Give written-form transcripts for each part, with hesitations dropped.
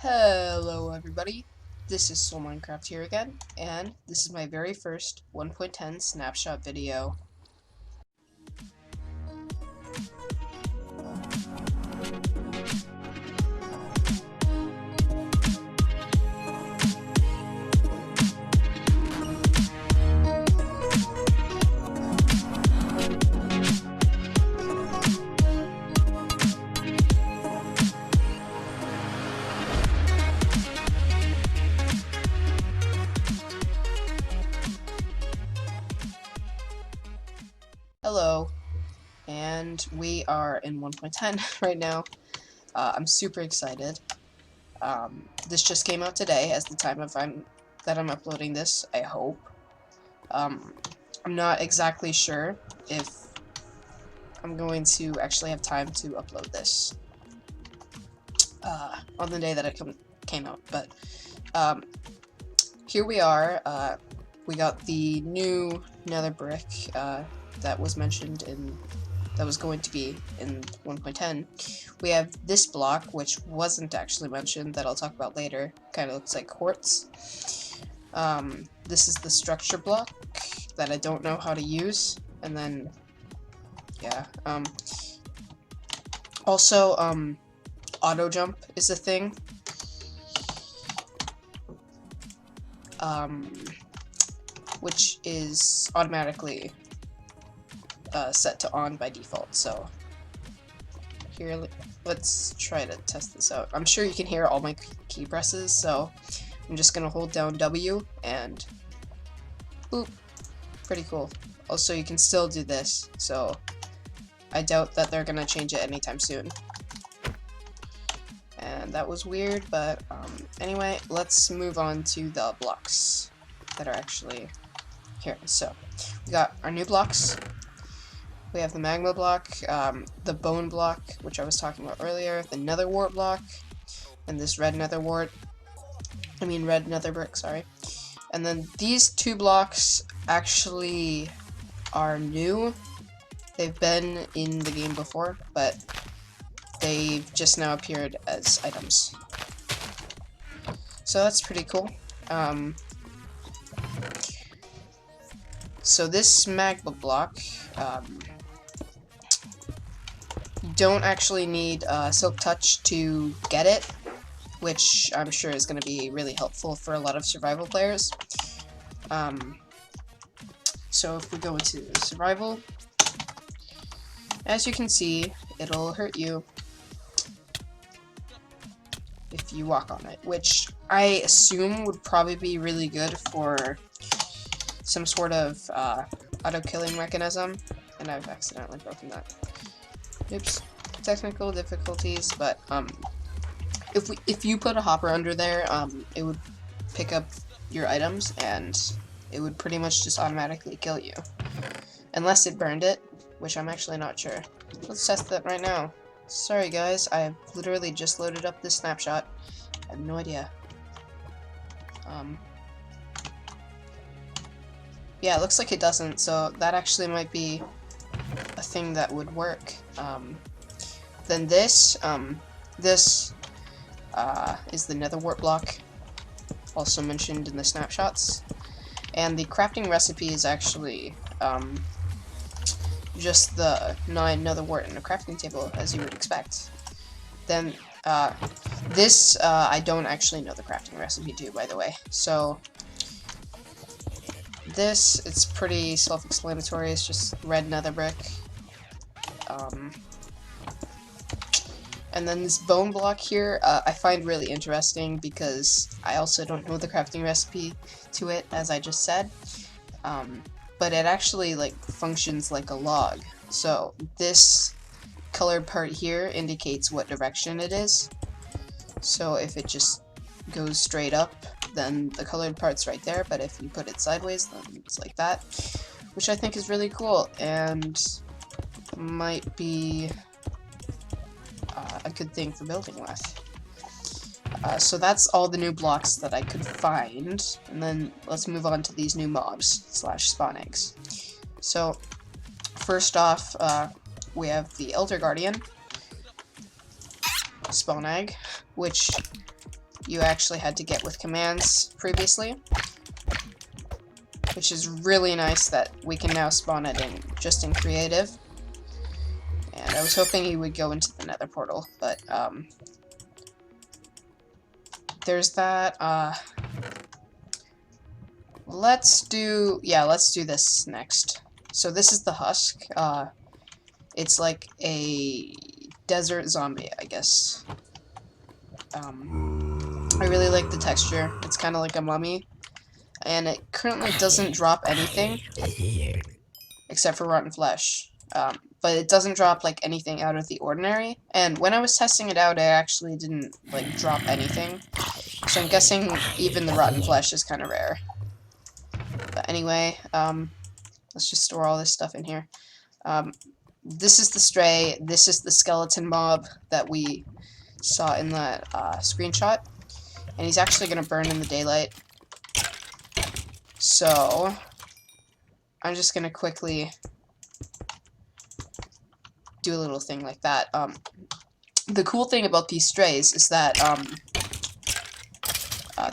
Hello everybody, this is Soul Minecraft here again, and this is my very first 1.10 snapshot video. Hello, and we are in 1.10 right now. I'm super excited. This just came out today as the time that I'm uploading this, I hope. I'm not exactly sure if I'm going to actually have time to upload this on the day that it came out, but here we are. We got the new nether brick that was mentioned that was going to be in 1.10. We have this block, which wasn't actually mentioned, that I'll talk about later. Kind of looks like quartz. This is the structure block that I don't know how to use, and then yeah. Also, auto jump is a thing. Which is automatically set to on by default. So here, let's try to test this out. I'm sure you can hear all my key presses, so I'm just gonna hold down W and boop. Pretty cool. Also, you can still do this, so I doubt that they're gonna change it anytime soon. And that was weird, but anyway, let's move on to the blocks that are actually here. So we got our new blocks. We have the magma block, the bone block, which I was talking about earlier, the nether wart block, and this red nether brick, sorry. And then these two blocks actually are new. They've been in the game before, but they've just now appeared as items. So that's pretty cool. So this magma block, you don't actually need Silk Touch to get it, which I'm sure is going to be really helpful for a lot of survival players. So if we go into survival, as you can see, it'll hurt you if you walk on it, which I assume would probably be really good for some sort of auto-killing mechanism, and I've accidentally broken that. Oops, technical difficulties, but if you put a hopper under there, it would pick up your items, and it would pretty much just automatically kill you. Unless it burned it, which I'm actually not sure. Let's test that right now. Sorry guys, I have literally just loaded up this snapshot. I have no idea. Yeah, it looks like it doesn't, so that actually might be a thing that would work. Then this is the nether wart block, also mentioned in the snapshots. And the crafting recipe is actually just the 9 nether wart in a crafting table, as you would expect. Then this, I don't actually know the crafting recipe to, by the way. So this, it's pretty self-explanatory. It's just red nether brick. And then this bone block here, I find really interesting because I also don't know the crafting recipe to it, as I just said. But it actually functions like a log. So this colored part here indicates what direction it is. So if it just goes straight up, then the colored part's right there, but if you put it sideways, then it's like that, which I think is really cool and might be a good thing for building with. So that's all the new blocks that I could find, and then let's move on to these new mobs / spawn eggs. So first off, we have the Elder Guardian spawn egg, which you actually had to get with commands previously, which is really nice that we can now spawn it in just in creative. And I was hoping he would go into the nether portal, but there's that. Let's do this next. So this is the husk. It's like a desert zombie, I guess. I really like the texture. It's kind of like a mummy. And it currently doesn't drop anything except for rotten flesh. But it doesn't drop like anything out of the ordinary. And when I was testing it out, it actually didn't like drop anything. So I'm guessing even the rotten flesh is kind of rare. But anyway, let's just store all this stuff in here. This is the stray. This is the skeleton mob that we saw in that screenshot. And he's actually going to burn in the daylight. So I'm just going to quickly do a little thing like that. The cool thing about these strays is that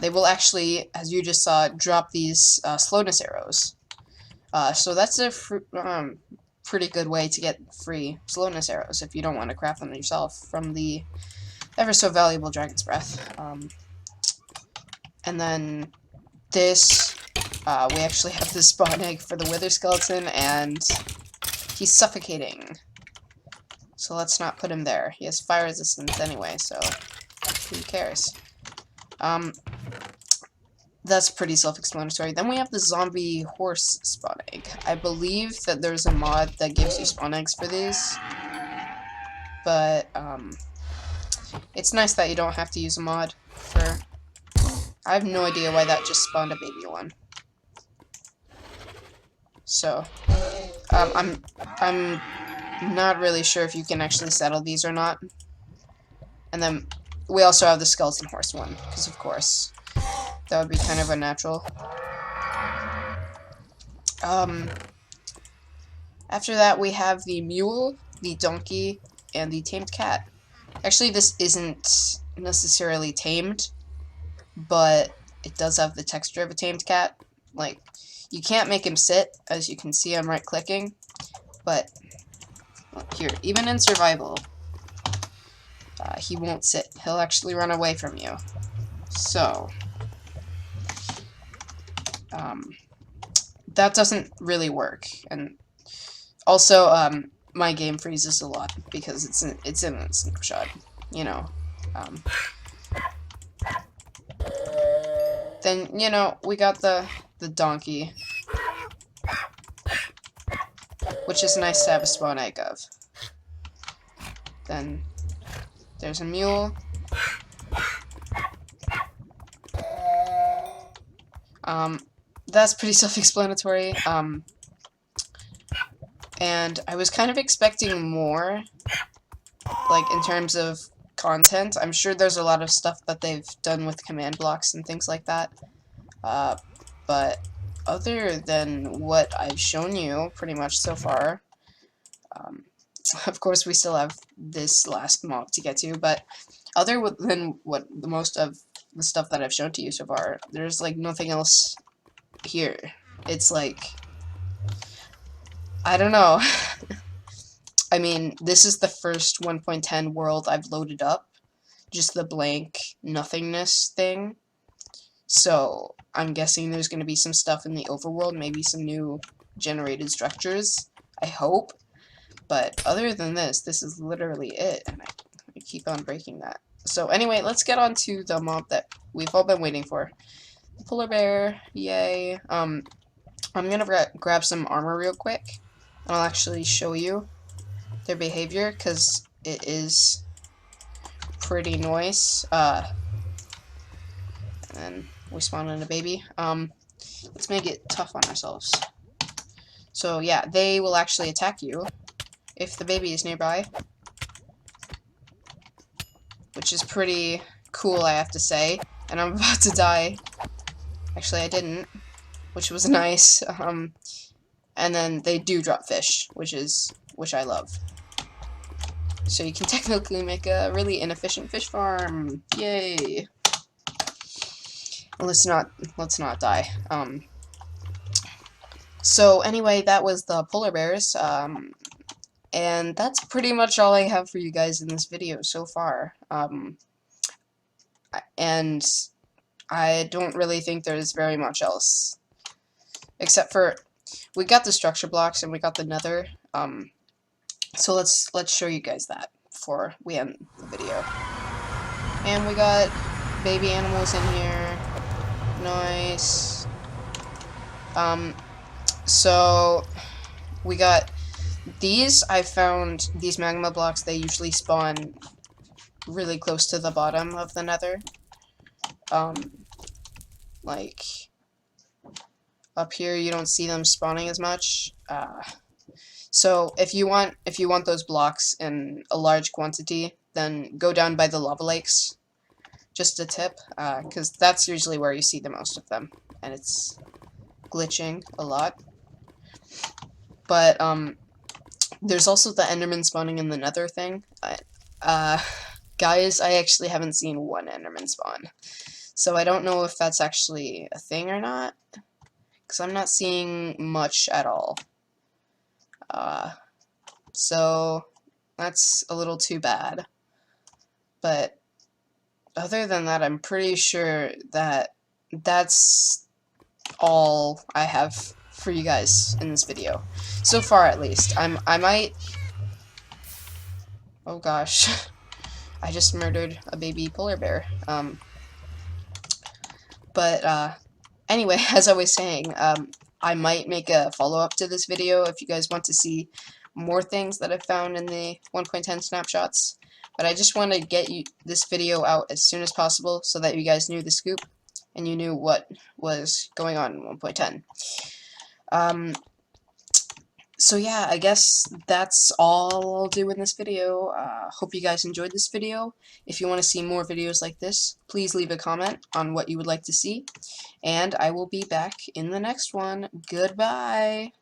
they will actually, as you just saw, drop these slowness arrows. So that's a pretty good way to get free slowness arrows if you don't want to craft them yourself from the ever so valuable Dragon's Breath. And then this, we actually have the spawn egg for the Wither Skeleton, and he's suffocating. So let's not put him there. He has fire resistance anyway, so who cares? That's pretty self-explanatory. Then we have the zombie horse spawn egg. I believe that there's a mod that gives you spawn eggs for these, but it's nice that you don't have to use a mod for. I have no idea why that just spawned a baby one. So I'm not really sure if you can actually settle these or not. And then we also have the skeleton horse one, because of course that would be kind of unnatural. After that we have the mule, the donkey, and the tamed cat. Actually, this isn't necessarily tamed, but it does have the texture of a tamed cat. Like, you can't make him sit, as you can see I'm right clicking, but here, even in survival, he won't sit. He'll actually run away from you. So that doesn't really work. And also, my game freezes a lot because it's in a snapshot, you know. Then, you know, we got the donkey, which is nice to have a spawn egg of. Then there's a mule. That's pretty self-explanatory. And I was kind of expecting more, like, in terms of content. I'm sure there's a lot of stuff that they've done with command blocks and things like that. But other than what I've shown you pretty much so far, of course we still have this last mob to get to, but other than what the most of the stuff that I've shown to you so far, there's like nothing else here. It's like, I don't know. I mean, this is the first 1.10 world I've loaded up, just the blank nothingness thing. So I'm guessing there's going to be some stuff in the overworld, maybe some new generated structures, I hope. But other than this is literally it, and I keep on breaking that. So anyway, let's get on to the mob that we've all been waiting for. The polar bear, yay. I'm gonna grab some armor real quick, and I'll actually show you their behavior, because it is pretty nice. And then we spawn in a baby. Let's make it tough on ourselves. So yeah, they will actually attack you if the baby is nearby, which is pretty cool, I have to say. And I'm about to die. Actually, I didn't, which was nice. And then they do drop fish, which I love. So you can technically make a really inefficient fish farm. Yay! let's not die. So anyway, that was the polar bears. And that's pretty much all I have for you guys in this video so far. And I don't really think there's very much else. Except for, we got the structure blocks and we got the nether. So let's show you guys that before we end the video. And we got baby animals in here. Nice. So we got these. I found these magma blocks. They usually spawn really close to the bottom of the nether. Like up here, you don't see them spawning as much. So if you want those blocks in a large quantity, then go down by the lava lakes. Just a tip, because that's usually where you see the most of them, and it's glitching a lot. But there's also the Enderman spawning in the Nether thing. Guys, I actually haven't seen one Enderman spawn, so I don't know if that's actually a thing or not, because I'm not seeing much at all. So that's a little too bad. But other than that, I'm pretty sure that that's all I have for you guys in this video. So far, at least. I might... Oh gosh. I just murdered a baby polar bear. Anyway, as I was saying, I might make a follow-up to this video if you guys want to see more things that I found in the 1.10 snapshots. But I just want to get this video out as soon as possible so that you guys knew the scoop and you knew what was going on in 1.10. So yeah, I guess that's all I'll do in this video. Hope you guys enjoyed this video. If you want to see more videos like this, please leave a comment on what you would like to see. And I will be back in the next one. Goodbye!